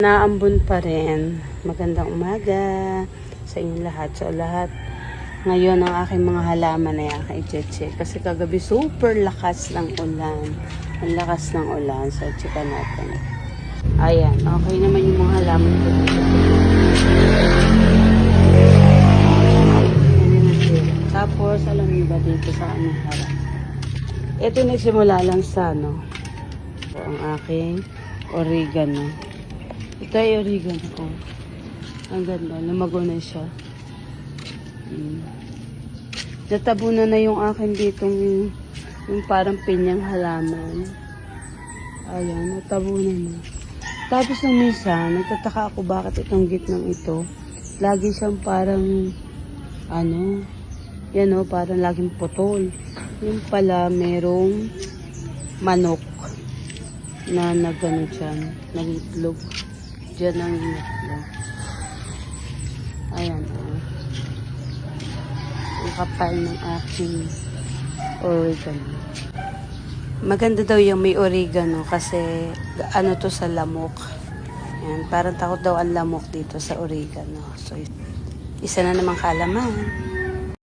Naambon pa rin. Magandang umaga sa inyong lahat. So lahat ngayon ang aking mga halaman ay aking i-check. Kasi kagabi super lakas ng ulan. Ang lakas ng ulan. So checka natin. Ayan. Okay naman yung mga halaman ko dito. Tapos alam niyo ba dito sa aming harap? Ito nagsimula lang sa ang aking oregano. Ito ay oregano ko. Ang ganda. Lumago na siya. Natabunan na yung akin ditong yung parang pinyang halaman. Ayan. Natabunan na. Tapos nung minsan, nagtataka ako bakit itong gitnang ito. Lagi siyang parang yan o, parang laging putol. Yung pala merong manok na nagano dyan. Nag-itlog. Diyan ang itlog. Ayan o. Ang kapal ng aking oregano. Maganda daw yung may oregano kasi ano to sa lamok. Ayan, parang takot daw ang lamok dito sa oregano. So, isa na namang kaalaman.